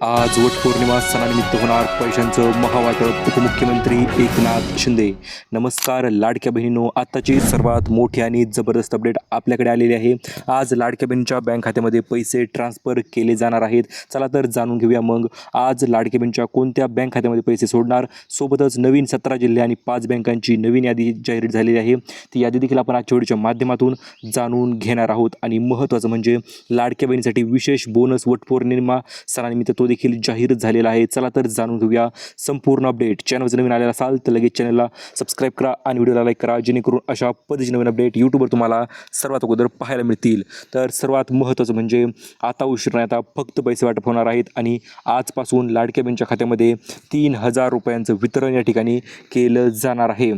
आज वटपौर्णिमा सणानिमित्त होणार पैशांचं महावाटप. उपमुख्यमंत्री एकनाथ शिंदे. नमस्कार लाडक्या बहिणींनो, आत्ताची सर्वात मोठी आणि जबरदस्त अपडेट आपल्याकडे आलेली आहे. आज लाडक्या बहिणींच्या बँक खात्यामध्ये पैसे ट्रान्सफर केले जाणार आहेत. चला तर जाणून घेऊया मग आज लाडक्या बहिणींच्या कोणत्या बँक खात्यामध्ये पैसे सोडणार. सोबतच नवीन 17 जिल्हे आणि 5 बँकांची नवीन यादी जाहीर झालेली आहे. ती यादी देखील आपण आजच्या व्हिडिओच्या माध्यमातून जाणून घेणार आहोत. आणि महत्त्वाचं म्हणजे लाडक्या बहिणीसाठी विशेष बोनस वटपौर्णिमा सणानिमित्त तो देखील जाहीर झालेला आहे. चला तर जाणून घेऊया संपूर्ण अपडेट. चॅनल जर नवीन आलेला असाल तर लगेच चॅनलला सबस्क्राईब करा आणि व्हिडिओला लाईक करा, जेणेकरून अशा पद्धतीचे नवीन अपडेट यूट्यूबवर तुम्हाला सर्वात अगोदर पाहायला मिळतील. तर सर्वात महत्त्वाचं म्हणजे आता उशीर नाही, आता फक्त पैसे वाटप होणार आहेत आणि आजपासून लाडक्या बहिणीच्या खात्यामध्ये 3,000 रुपयांचं वितरण या ठिकाणी केलं जाणार आहे.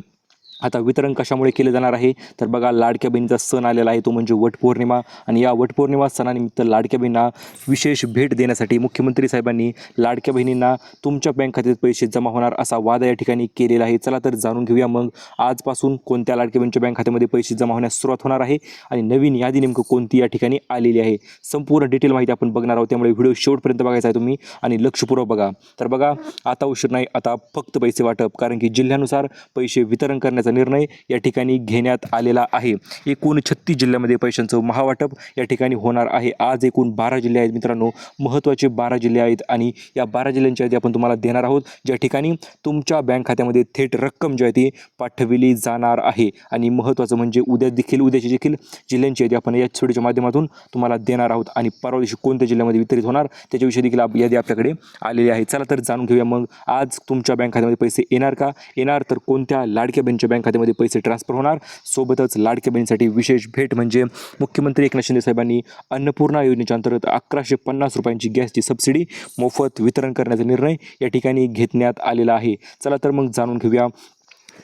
आता वितरण कशामुळे केले जाणार आहे तर बघा, लाडक्या बहिणीचा सण आलेला आहे, तो म्हणजे वटपौर्णिमा. आणि या वटपौर्णिमा सणानिमित्त लाडक्या बहिणींना विशेष भेट देण्यासाठी मुख्यमंत्री साहेबांनी लाडक्या बहिणींना तुमच्या बँक खात्यात पैसे जमा होणार असा वादा या ठिकाणी केलेला आहे. चला तर जाणून घेऊया मग आजपासून कोणत्या लाडक्या बहिणीच्या बँक खात्यामध्ये पैसे जमा होण्यास सुरुवात होणार आहे आणि नवीन यादी नेमकं कोणती या ठिकाणी आलेली आहे. संपूर्ण डिटेल माहिती आपण बघणार आहोत, त्यामुळे व्हिडिओ शेवटपर्यंत बघायचा आहे तुम्ही आणि लक्षपूर्वक बघा. तर बघा, आता उशीर नाही, आता फक्त पैसे वाटप, कारण की जिल्ह्यानुसार पैसे वितरण करण्याचा निर्णय या ठिकाणी घेण्यात आलेला आहे. एकूण 36 जिल्ह्यामध्ये पैशांचं महावाटप या ठिकाणी होणार आहे. आज एकूण 12 जिल्हे आहेत मित्रांनो, महत्त्वाचे 12 जिल्हे आहेत आणि या 12 जिल्ह्यांची यादी आपण तुम्हाला देणार आहोत, ज्या ठिकाणी तुमच्या बँक खात्यामध्ये थेट रक्कम जी आहे ती पाठविली जाणार आहे. आणि महत्त्वाचं म्हणजे उद्याची देखील जिल्ह्यांची यादी आपण या व्हिडिओच्या माध्यमातून तुम्हाला देणार आहोत आणि परवा दिवशी कोणत्या जिल्ह्यामध्ये वितरित होणार त्याच्याविषयी देखील यादी आपल्याकडे आलेली आहे. चला तर जाणून घेऊया मग आज तुमच्या बँक खात्यामध्ये पैसे येणार का, येणार तर कोणत्या लाडक्या बहिणीच्या बँक खात्यामध्ये पैसे ट्रान्सफर होणार. सोबतच लाडक्या बहिणीसाठी विशेष भेट म्हणजे मुख्यमंत्री एकनाथ शिंदे साहेबांनी अन्नपूर्णा योजनेच्या अंतर्गत 1150 रुपयांची गॅसची सबसिडी मोफत वितरण करण्याचा निर्णय या ठिकाणी घेण्यात आलेला आहे. चला तर मग जाणून घेऊया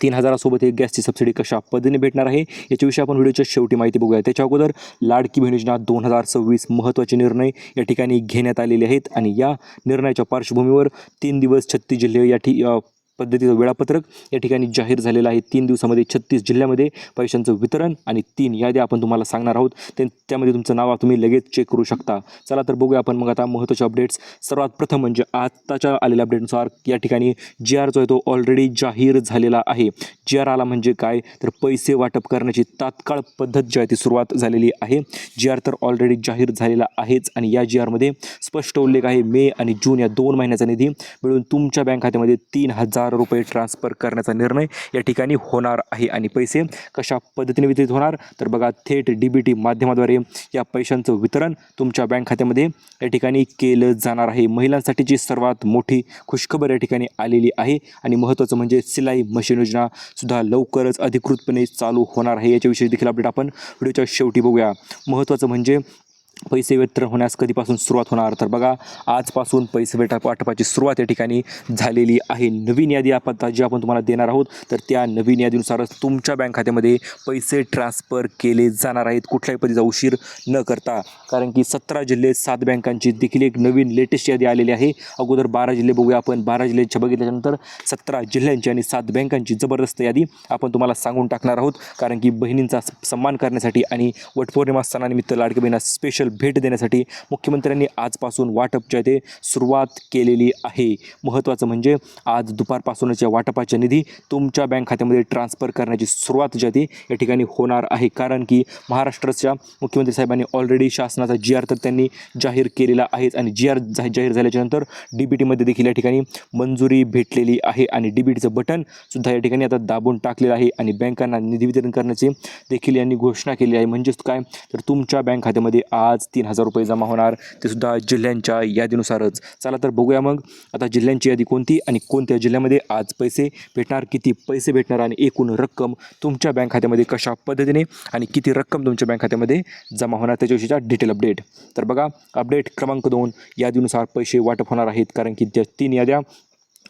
3,000 सोबत एक गॅसची सबसिडी कशा पद्धतीने भेटणार आहे याच्याविषयी आपण व्हिडिओच्या शेवटी माहिती बघूया. त्याच्या अगोदर लाडकी बहीण योजना 2026 महत्त्वाचे निर्णय या ठिकाणी घेण्यात आलेले आहेत आणि या निर्णयाच्या पार्श्वभूमीवर 3 दिवस 36 जिल्हे या पद्धतीचं वेळापत्रक या ठिकाणी जाहीर झालेलं आहे. 3 दिवसामध्ये 36 जिल्ह्यामध्ये पैशांचं वितरण आणि 3 याद्या आपण तुम्हाला सांगणार आहोत. त्यामध्ये तुमचं नाव तुम्ही लगेच चेक करू शकता. चला तर बघूया आपण मग आता महत्त्वाचे अपडेट्स. सर्वात प्रथम म्हणजे आत्ताच्या आलेल्या अपडेटनुसार या ठिकाणी GR जो आहे तो ऑलरेडी जाहीर झालेला आहे. GR आला म्हणजे काय तर पैसे वाटप करण्याची तात्काळ पद्धत जी आहे ती सुरुवात झालेली आहे. GR तर ऑलरेडी जाहीर झालेला आहेच आणि या GRमध्ये स्पष्ट उल्लेख आहे, मे आणि जून या 2 महिन्याचा निधी मिळून तुमच्या बँक खात्यामध्ये 3,000 रुपये ट्रान्सफर करण्याचा निर्णय या ठिकाणी होणार आहे. आणि पैसे कशा पद्धतीने वितरित होणार तर बघा, थेट DBT माध्यमाद्वारे या पैशांचं वितरण तुमच्या बँक खात्यामध्ये या ठिकाणी केलं जाणार आहे. महिलांसाठीची सर्वात मोठी खुशखबर या ठिकाणी आलेली आहे आणि महत्त्वाचं म्हणजे सिलाई मशीन योजना सुद्धा लवकरच अधिकृतपणे चालू होणार आहे. याच्याविषयी देखील अपडेट आपण व्हिडिओच्या शेवटी बघूया. महत्त्वाचं म्हणजे पैसे वितरण होण्यास कधीपासून सुरुवात होणार तर बघा, आजपासून पैसे वाटपाची सुरुवात या ठिकाणी झालेली आहे. नवीन यादी जी आपण तुम्हाला देणार आहोत तर त्या नवीन यादीनुसारच तुमच्या बँक खात्यामध्ये पैसे ट्रान्सफर केले जाणार आहेत, कुठल्याही पद्धतीचा उशीर न करता. कारण की 17 जिल्हे 7 बँकांची देखील एक नवीन लेटेस्ट यादी आलेली आहे. अगोदर 12 जिल्हे बघूया आपण. 12 जिल्ह्यांच्या बघितल्यानंतर 17 जिल्ह्यांची आणि 7 बँकांची जबरदस्त यादी आपण तुम्हाला सांगून टाकणार आहोत. कारण की बहिणींचा सन्मान करण्यासाठी आणि वटपौर्णिमा सणानिमित्त लाडक्या बहिणींना स्पेशल भेट देण्यासाठी मुख्यमंत्र्यांनी आजपासून वाटप जे आहे ते सुरुवात केलेली आहे. महत्त्वाचं म्हणजे आज दुपारपासूनच या वाटपाच्या निधी तुमच्या बँक खात्यामध्ये ट्रान्सफर करण्याची सुरुवात जी आहे ती या ठिकाणी होणार आहे. कारण की महाराष्ट्राच्या मुख्यमंत्री साहेबांनी ऑलरेडी शासनाचा GR तर त्यांनी जाहीर केलेला आहेच आणि GR जाहीर झाल्याच्यानंतर DBTमध्ये देखील या ठिकाणी मंजुरी भेटलेली आहे आणि DBTचं बटन सुद्धा या ठिकाणी आता दाबून टाकलेलं आहे आणि बँकांना निधी वितरण करण्याची देखील यांनी घोषणा केली आहे. म्हणजेच काय तर तुमच्या बँक खात्यामध्ये आज 3,000 रुपये जमा होणार, ते सुद्धा जिल्ह्यांच्या यादीनुसारच. चला तर बघूया मग आता जिल्ह्यांची यादी कोणती आणि कोणत्या जिल्ह्यामध्ये आज पैसे भेटणार, किती पैसे भेटणार आणि एकूण रक्कम तुमच्या बँक खात्यामध्ये कशा पद्धतीने आणि किती रक्कम तुमच्या बँक खात्यामध्ये जमा होणार त्याच्याविषयीचा डिटेल अपडेट. तर बघा, अपडेट क्रमांक 2 यादीनुसार पैसे वाटप होणार आहेत. कारण की त्या 3 याद्या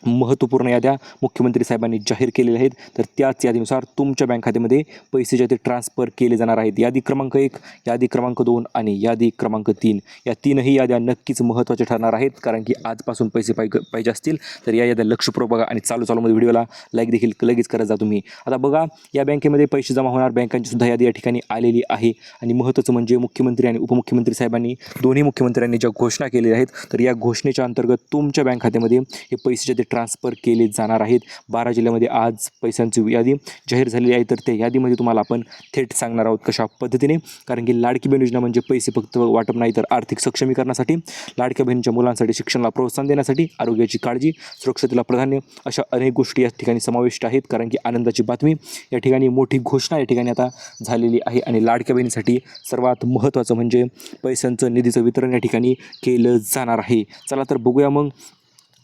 महत्त्वपूर्ण याद्या मुख्यमंत्री साहेबांनी जाहीर केलेल्या आहेत. तर त्याच यादीनुसार तुमच्या बँक खात्यामध्ये पैसे जे ते ट्रान्सफर केले जाणार आहेत. यादी क्रमांक 1, यादी क्रमांक 2 आणि यादी क्रमांक 3 या तीनही याद्या नक्कीच महत्त्वाच्या ठरणार आहेत. कारण की आजपासून पैसे पाहिजे असतील तर या याद्या लक्षपूर्वक बघा आणि चालूमध्ये व्हिडिओला लाईक देखील लगेच करत जा तुम्ही. आता बघा, या बँकेमध्ये पैसे जमा होणार बँकांची सुद्धा यादी या ठिकाणी आलेली आहे. आणि महत्त्वाचं म्हणजे मुख्यमंत्री आणि उपमुख्यमंत्री साहेबांनी दोन्ही मुख्यमंत्र्यांनी ज्या घोषणा केलेल्या आहेत तर या घोषणेच्या अंतर्गत तुमच्या बँक खात्यामध्ये हे पैसे जे ते ट्रान्सफर केले जाणार आहेत. 12 जिल्ह्यामध्ये आज पैशांची यादी जाहीर झालेली आहे. तर त्या यादीमध्ये तुम्हाला आपण थेट सांगणार आहोत कशा पद्धतीने. कारण की लाडकी बहीण योजना म्हणजे पैसे फक्त वाटप नाही तर आर्थिक सक्षमीकरणासाठी, लाडक्या बहिणीच्या मुलांसाठी शिक्षणाला प्रोत्साहन देण्यासाठी, आरोग्याची काळजी, सुरक्षतेला प्राधान्य अशा अनेक गोष्टी या ठिकाणी समाविष्ट आहेत. कारण की आनंदाची बातमी या ठिकाणी मोठी घोषणा या ठिकाणी आता झालेली आहे. आणि लाडक्या बहिणीसाठी सर्वात महत्त्वाचं म्हणजे पैशांचं निधीचं वितरण या ठिकाणी केलं जाणार आहे. चला तर बघूया मग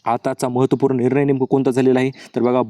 आताचा महत्त्वपूर्ण निर्णय नेमकं कोणता झालेला आहे. तर बघा,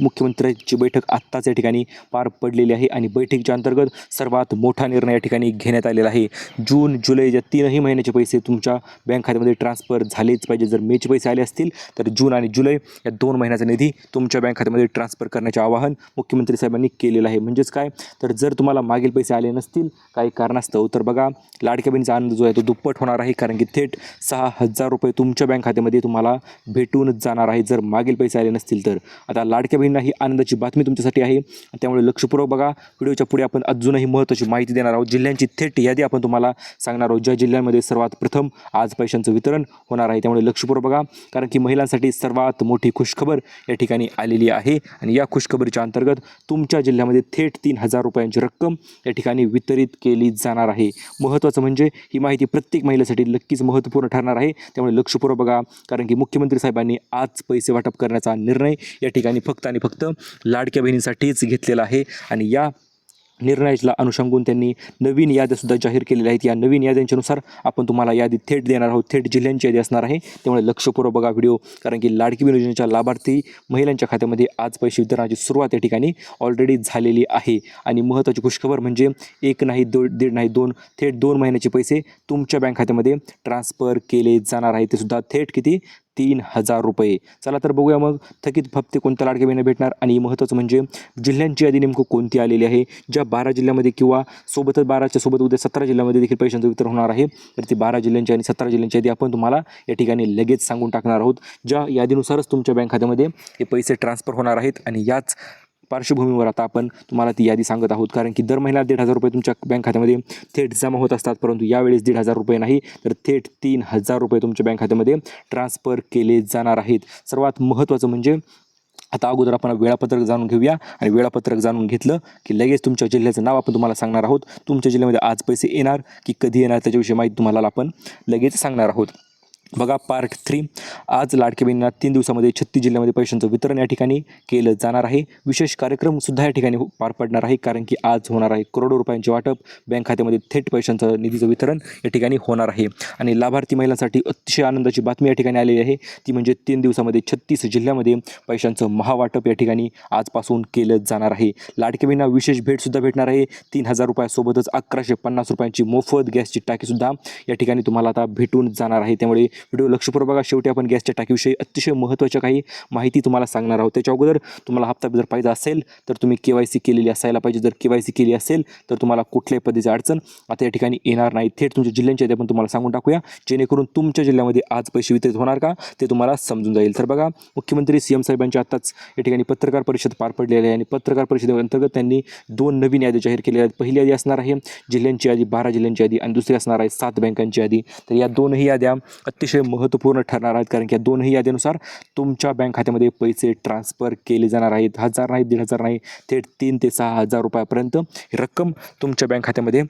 मुख्यमंत्र्यांची बैठक आत्ताच या ठिकाणी पार पडलेली आहे. आणि बैठकीच्या अंतर्गत सर्वात मोठा निर्णय या ठिकाणी घेण्यात आलेला आहे. जून जुलै या तीनही महिन्याचे पैसे तुमच्या बँक खात्यामध्ये ट्रान्सफर झालेच पाहिजे. जर मेचे पैसे आले असतील तर जून आणि जुलै या 2 महिन्याचा निधी तुमच्या बँक खात्यामध्ये ट्रान्सफर करण्याचे आवाहन मुख्यमंत्री साहेबांनी केलेलं आहे. म्हणजेच काय, तर जर तुम्हाला मागील पैसे आले नसतील काही कारणास्तव तर बघा, लाडक्या बहिणीचा आनंद जो आहे तो दुप्पट होणार आहे. कारण की थेट 6,000 रुपये तुमच्या बँक खात्यामध्ये तुम्हाला भेटूनच जाणार आहे जर मागील पैसे आले नसतील तर. आता लाडक्या बहिणींना ही आनंदाची बातमी तुमच्यासाठी आहे. त्यामुळे लक्षपूर्वक बघा. व्हिडिओच्या पुढे आपण अजूनही महत्त्वाची माहिती देणार आहोत. जिल्ह्यांची थेट यादी आपण तुम्हाला सांगणार आहोत, ज्या जिल्ह्यांमध्ये सर्वात प्रथम आज पैशांचं वितरण होणार आहे. त्यामुळे लक्षपूर्वक बघा. कारण की महिलांसाठी सर्वात मोठी खुशखबर या ठिकाणी आलेली आहे. आणि या खुशखबरीच्या अंतर्गत तुमच्या जिल्ह्यामध्ये थेट 3,000 रुपयांची रक्कम या ठिकाणी वितरित केली जाणार आहे. महत्त्वाचं म्हणजे ही माहिती प्रत्येक महिलेसाठी नक्कीच महत्त्वपूर्ण ठरणार आहे. त्यामुळे लक्षपूर्वक बघा. कारण की मुख्यमंत्री साहेबांनी आज पैसे वाटप करण्याचा निर्णय या ठिकाणी फक्त आणि फक्त लाडक्या बहिणींसाठीच घेतलेला आहे. आणि या निर्णयाला अनुषंगून त्यांनी नवीन याद्यासुद्धा जाहीर केलेल्या आहेत. या नवीन याद्यांच्यानुसार आपण तुम्हाला यादी थेट देणार आहोत. थेट जिल्ह्यांची यादी असणार आहे. त्यामुळे लक्षपूर्वक बघा व्हिडिओ. कारण की लाडकी बहीण योजनेच्या लाभार्थी महिलांच्या खात्यामध्ये आज पैसे वितरणाची सुरुवात या ठिकाणी ऑलरेडी झालेली आहे. आणि महत्त्वाची खुशखबर म्हणजे एक नाही, दीड नाही, 2 थेट 2 महिन्याचे पैसे तुमच्या बँक खात्यामध्ये ट्रान्सफर केले जाणार आहे. ते सुद्धा थेट किती, 3,000 रुपये. चला तर बघूया मग थकीत हप्ते कोणत्या लाडक्या बहिणींना भेटणार. आणि महत्त्वाचं म्हणजे जिल्ह्यांची यादी नेमकं कोणती आलेली आहे. ज्या 12 जिल्ह्यामध्ये किंवा सोबतच 12च्या सोबत उद्या 17 जिल्ह्यामध्ये देखील पैशांचं वितरण होणार आहे. तर ती 12 जिल्ह्यांची आणि 17 जिल्ह्यांची यादी आपण तुम्हाला या ठिकाणी लगेच सांगून टाकणार आहोत. ज्या यादीनुसारच तुमच्या बँक खात्यामध्ये हे पैसे ट्रान्सफर होणार आहेत. आणि याच पार्श्वभूमीवर आता आपण तुम्हाला ती यादी सांगत आहोत. कारण की दर महिन्याला 1,500 रुपये तुमच्या बँक खात्यामध्ये थेट जमा होत असतात. परंतु यावेळेस 1,500 रुपये नाही तर थेट 3,000 रुपये तुमच्या बँक खात्यामध्ये ट्रान्सफर केले जाणार आहेत. सर्वात महत्त्वाचं म्हणजे आता अगोदर आपण वेळापत्रक जाणून घेऊया. आणि वेळापत्रक जाणून घेतलं की लगेच तुमच्या जिल्ह्याचं नाव आपण तुम्हाला सांगणार आहोत. तुमच्या जिल्ह्यामध्ये आज पैसे येणार की कधी येणार त्याच्याविषयी माहिती तुम्हाला आपण लगेच सांगणार आहोत. बघा, पार्ट 3. आज लाडक्या बहिणींना 3 दिवसामध्ये 36 जिल्ह्यामध्ये पैशांचं वितरण या ठिकाणी केलं जाणार आहे. विशेष कार्यक्रमसुद्धा या ठिकाणी पार पडणार आहे. कारण की आज होणार आहे करोडो रुपयांचे वाटप. बँक खात्यामध्ये थेट पैशांचं निधीचं वितरण या ठिकाणी होणार आहे. आणि लाभार्थी महिलांसाठी अतिशय आनंदाची बातमी या ठिकाणी आलेली आहे. ती म्हणजे 3 दिवसामध्ये 36 जिल्ह्यामध्ये पैशांचं महावाटप या ठिकाणी आजपासून केलं जाणार आहे. लाडक्या बहिणींना विशेष भेटसुद्धा भेटणार आहे. 3,000 रुपयासोबतच 1,150 रुपयांची मोफत गॅसची टाकीसुद्धा या ठिकाणी तुम्हाला आता भेटून जाणार आहे. त्यामुळे व्हिडिओ लक्षपूर्वक बघा. शेवटी आपण गॅसच्या टाकीविषयी अतिशय महत्त्वाच्या काही माहिती तुम्हाला सांगणार आहोत. त्याच्या अगोदर तुम्हाला हप्ता जर पाहिजे असेल तर तुम्ही KYC केलेली असायला पाहिजे. जर KYC केली असेल तर तुम्हाला कुठल्याही पद्धतीची अडचण आता या ठिकाणी येणार नाही. थेट तुमच्या जिल्ह्यांची यादी आपण तुम्हाला सांगून टाकूया, जेणेकरून तुमच्या जिल्ह्यामध्ये आज पैसे वितरित होणार का ते तुम्हाला समजून जाईल. तर बघा, मुख्यमंत्री CM साहेबांच्या आत्ताच या ठिकाणी पत्रकार परिषद पार पडलेली आहे. आणि पत्रकार परिषदेअंतर्गत त्यांनी 2 नवीन यादी जाहीर केलेल्या आहेत. पहिली यादी असणार आहे जिल्ह्यांची यादी, 12 जिल्ह्यांची यादी. आणि दुसरी असणार आहे 7 बँकांची यादी. तर या दोनही याद्या अतिशय महत्त्वपूर्ण ठरणार आहेत. कारण की या दोनही यादीनुसार तुमच्या बँक खात्यामध्ये पैसे ट्रान्सफर केले जाणार आहेत. 1,000 नाही, 1,500 नाही, थेट 3,000 ते 6,000 रुपयापर्यंत ही रक्कम तुमच्या बँक खात्यामध्ये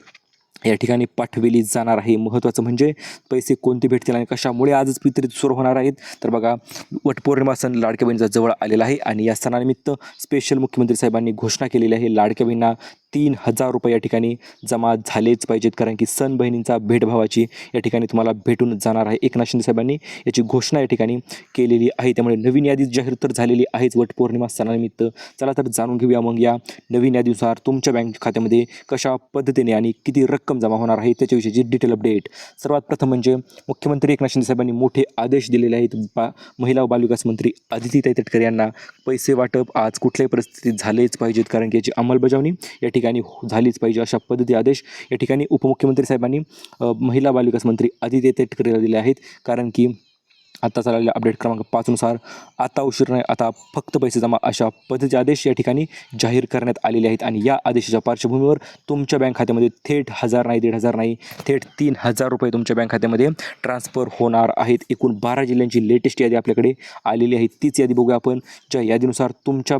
या ठिकाणी पाठविली जाणार आहे. महत्त्वाचं म्हणजे पैसे कोणते भेटतील आणि कशामुळे आजच वितरित सुरू होणार आहेत. तर बघा, वटपौर्णिमा सण लाडक्या बहिणीचा जवळ आलेला आहे. आणि या सणानिमित्त स्पेशल मुख्यमंत्री साहेबांनी घोषणा केलेली आहे. लाडक्या बहिणींना 3,000 रुपये या ठिकाणी जमा झालेच पाहिजेत. कारण की सण बहिणींचा भेटभावाची या ठिकाणी तुम्हाला भेटून जाणार आहे. एकनाथ शिंदे साहेबांनी याची घोषणा या ठिकाणी केलेली आहे. त्यामुळे नवीन यादी जाहीर तर झालेली आहेच वटपौर्णिमा सणानिमित्त. चला तर जाणून घेऊया मग या नवीन यादीनुसार तुमच्या बँक खात्यामध्ये कशा पद्धतीने आणि किती रक्कम रक्कम जमा होणार आहे त्याच्याविषयीची डिटेल अपडेट. सर्वात प्रथम म्हणजे मुख्यमंत्री एकनाथ शिंदे साहेबांनी मोठे आदेश दिलेले आहेत. महिला व बालविकास मंत्री अदितीताई तटकरे यांना पैसे वाटप आज कुठल्याही परिस्थितीत झालेच पाहिजेत, कारण की याची अंमलबजावणी या ठिकाणी झालीच पाहिजे अशा पद्धती आदेश या ठिकाणी उपमुख्यमंत्री साहेबांनी महिला बालविकास मंत्री अदितीताई तटकरेला दिले आहेत. कारण की आता चाललेल्या अपडेट क्रमांक 5 नुसार आता उशीर नाही, आता फक्त पैसे जमा अशा पद्धतीचे आदेश या ठिकाणी जाहीर करण्यात आलेले आहेत. आणि या आदेशाच्या पार्श्वभूमीवर तुमच्या बँक खात्यामध्ये थेट 1000 नाही 1500 नाही थेट 3000 रुपये तुमच्या बँक खात्यामध्ये ट्रान्सफर होणार आहेत. एकूण 12 जिल्ह्यांची लेटेस्ट यादी आपल्याकडे आलेली आहे. तीच यादी बघूया आपण, ज्या यादीनुसार तुमच्या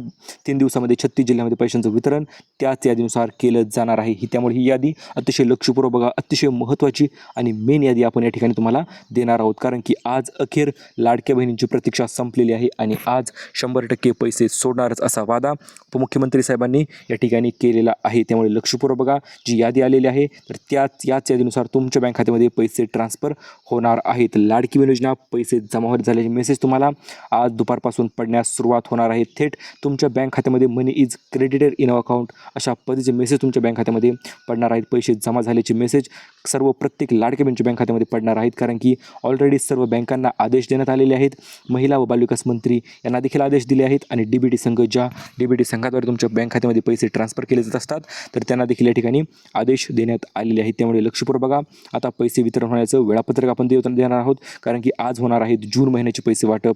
3 दिवसामध्ये 36 जिल्ह्यामध्ये पैशांचं वितरण त्याच यादीनुसार केलं जाणार आहे. त्यामुळे ही यादी अतिशय लक्षपूर्वक बघा, अतिशय महत्त्वाची आणि मेन यादी आपण या ठिकाणी तुम्हाला देणार आहोत. कारण की आज अखेर लाडक्या बहिणींची प्रतीक्षा संपलेली आहे आणि आज 100% पैसे सोडणारच असा वादा उपमुख्यमंत्री साहेबांनी या ठिकाणी केलेला आहे. त्यामुळे लक्षपूर्वक बघा, जी यादी आलेली आहे तर याच यादीनुसार तुमच्या बँक खात्यामध्ये पैसे ट्रान्सफर होणार आहेत. लाडकी बहीण योजना पैसे जमा झाल्याचे मेसेज तुम्हाला आज दुपारपासून पडण्यास सुरुवात होणार आहे. थेट तुमच्या बँक खात्यामध्ये मनी इज क्रेडिटेड इन अकाउंट अशा पद्धतीचे मेसेज तुमच्या बँक खात्यामध्ये पडणार आहेत. पैसे जमा झाल्याचे मेसेज प्रत्येक लाडक्या बहिणीच्या बँक खात्यामध्ये पडणार आहेत. कारण की ऑलरेडी सर्व बँकांना आदेश देण्यात आलेले आहेत. महिला व बालविकास मंत्री यांना देखील आदेश दिले आहेत आणि DBT संघ, ज्या DBT संघाद्वारे तुमच्या बँक खात्यामध्ये पैसे ट्रान्सफर केले जात असतात तर त्यांना देखील या ठिकाणी आदेश देण्यात आलेले आहेत. त्यामुळे लक्षपूर्वक बघा, आता पैसे वितरण होण्याचं वेळापत्रक आपण देणार आहोत. कारण की आज होणार आहेत जून महिन्याचे पैसे वाटप.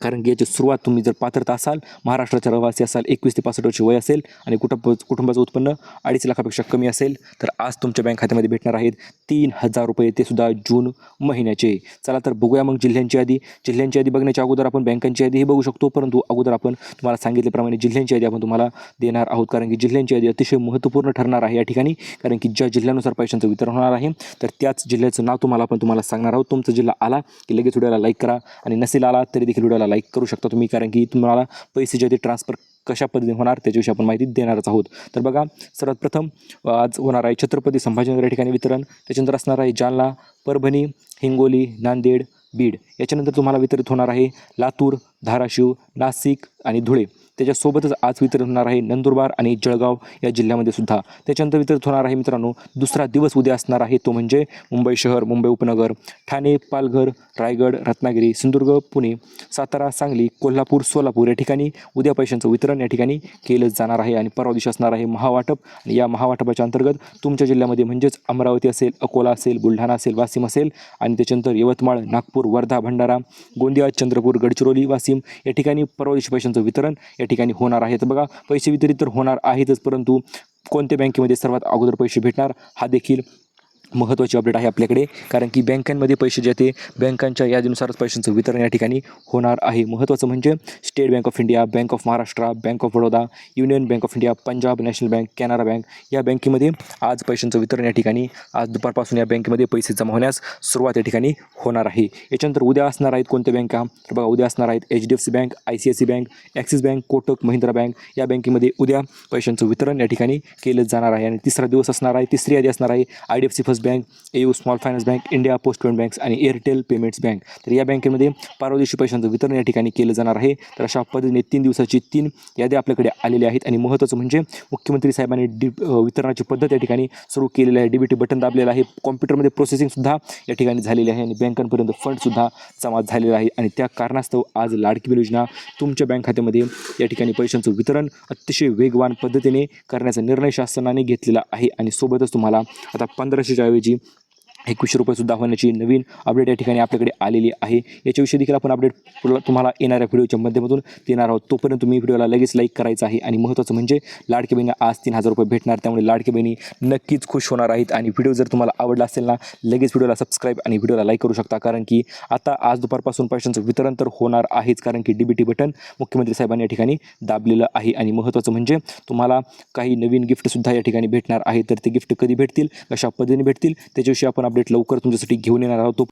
कारण की याची सुरुवात तुम्ही जर पात्रता असाल, महाराष्ट्राच्या रहिवासी असाल, 21 ते 65 वर्ष वय असेल आणि कुटुंबाचं उत्पन्न 2.5 लाखापेक्षा कमी असेल तर आज तुमच्या बँक खात्यामध्ये भेटणार आहेत 3000 रुपये, ते सुद्धा जून महिन्याचे. चला तर बघूया मग जिल्ह्यांची यादी. जिल्ह्यांची यादी बघण्याच्या अगोदर आपण बँकांची यादीही बघू शकतो, परंतु अगोदर आपण तुम्हाला सांगितल्याप्रमाणे जिल्ह्यांची यादी आपण तुम्हाला देणार आहोत. कारण की जिल्ह्यांची यादी अतिशय महत्त्वपूर्ण ठरणार आहे या ठिकाणी. कारण की ज्या जिल्ह्यानुसार पैशांचं वितरण होणार आहे तर त्याच जिल्ह्याचं नाव तुम्हाला सांगणार आहोत. तुमचा जिल्हा आला की लगेच व्हिडिओला लाईक करा आणि नसेल आला तरी देखील व्हिडिओला लाईक करू शकता तुम्ही. कारण की तुम्हाला पैसे जे ते ट्रान्सफर कशा पद्धतीने होणार त्याच्याविषयी आपण माहिती देणारच आहोत. तर बघा, सर्वात प्रथम आज होणार आहे छत्रपती संभाजीनगर या ठिकाणी वितरण. त्याच्यानंतर असणार आहे जालना, परभणी, हिंगोली, नांदेड, बीड. याच्यानंतर तुम्हाला वितरित होणार आहे लातूर, धाराशिव, नाशिक आणि धुळे. त्याच्यासोबतच आज वितरित होणार आहे नंदुरबार आणि जळगाव या जिल्ह्यामध्ये सुद्धा. त्याच्यानंतर वितरित होणार आहे मित्रांनो दुसरा दिवस उद्या असणार आहे, तो म्हणजे मुंबई शहर, मुंबई उपनगर, ठाणे, पालघर, रायगड, रत्नागिरी, सिंधुदुर्ग, पुणे, सातारा, सांगली, कोल्हापूर, सोलापूर या ठिकाणी उद्या पैशांचं वितरण या ठिकाणी केलं जाणार आहे. आणि परवा दिवशी असणार आहे महावाटप. आणि या महावाटपाच्या अंतर्गत तुमच्या जिल्ह्यामध्ये म्हणजेच अमरावती असेल, अकोला असेल, बुलढाणा असेल, वाशिम असेल आणि त्याच्यानंतर यवतमाळ, नागपूर, वर्धा, भंडारा, गोंदिया, चंद्रपूर, गडचिरोली, वाशिम या ठिकाणी परवा दिवशी पैशांचं वितरण या ठिकाणी होणार आहे. तर बघा, पैसे वितरित तर होणार आहेतच, परंतु कोणत्या बँकेमध्ये सर्वात अगोदर पैसे भेटणार हा देखील महत्त्वाची अपडेट आहे आपल्याकडे. कारण की बँकांमध्ये पैसे जे ते बँकांच्या यादीनुसारच पैशांचं वितरण या ठिकाणी होणार आहे. महत्त्वाचं म्हणजे state bank of India, bank of Maharashtra, bank of Baroda, union bank of India, Punjab national bank, Canara bank या बँकेमध्ये आज पैशांचं वितरण या ठिकाणी आज दुपारपासून या बँकेमध्ये पैसे जमा होण्यास सुरुवात या ठिकाणी होणार आहे. याच्यानंतर उद्या असणार आहेत कोणत्या बँका, तर बघा उद्या असणार आहेत HDFC bank, ICICI bank, axis bank, Kotak Mahindra bank या बँकेमध्ये उद्या पैशांचं वितरण या ठिकाणी केलं जाणार आहे. आणि तिसरा दिवस असणार आहे, तिसरी यादी असणार आहे IDFC first bank, AU small finance bank, India post payment banks आणि एअरटेल पेमेंट्स बँक. तर या बँकेमध्ये परवा दिवशी पैशांचं वितरण या ठिकाणी केलं जाणार आहे. तर अशा पद्धतीने 3 दिवसाची 3 याद्या आपल्याकडे आलेल्या आहेत. आणि महत्त्वाचं म्हणजे मुख्यमंत्री साहेबांनी वितरणाची पद्धत या ठिकाणी सुरू केलेली आहे. DBT बटन दाबलेलं आहे, कॉम्प्युटरमध्ये प्रोसेसिंगसुद्धा या ठिकाणी झालेली आहे आणि बँकांपर्यंत फंडसुद्धा जमा झालेला आहे. आणि त्या कारणास्तव आज लाडकी बहीण योजना तुमच्या बँक खात्यामध्ये या ठिकाणी पैशांचं वितरण अतिशय वेगवान पद्धतीने करण्याचा निर्णय शासनाने घेतलेला आहे. आणि सोबतच तुम्हाला आता 1500च्या ऐवजी 2100 रुपयेसुद्धा होण्याची नवीन अपडेट या ठिकाणी आपल्याकडे आलेली आहे. याच्याविषयी देखील आपण अपडेट तुम्हाला येणाऱ्या व्हिडिओच्या माध्यमातून देणार आहोत. तोपर्यंत तुम्ही व्हिडिओला लगेच लाईक करायचं आहे. आणि महत्त्वाचं म्हणजे लाडकी बहिणी आज 3000 रुपये भेटणार, त्यामुळे लाडकी बहिणी नक्कीच खुश होणार आहेत. आणि व्हिडिओ जर तुम्हाला आवडला असेल ना, लगेच व्हिडिओला सबस्क्राईब आणि व्हिडिओला लाईक करू शकता. कारण की आता आज दुपारपासून पैशांचं वितरण तर होणार आहेच, कारण की DBT बटन मुख्यमंत्री साहेबांनी या ठिकाणी दाबलेलं आहे. आणि महत्त्वाचं म्हणजे तुम्हाला काही नवीन गिफ्टसुद्धा या ठिकाणी भेटणार आहे. तर ते गिफ्ट कधी भेटतील, कशा पद्धतीने भेटतील त्याच्याविषयी आपण अपडेट लवकर तुमच्यासाठी घेऊन येणार आहोत.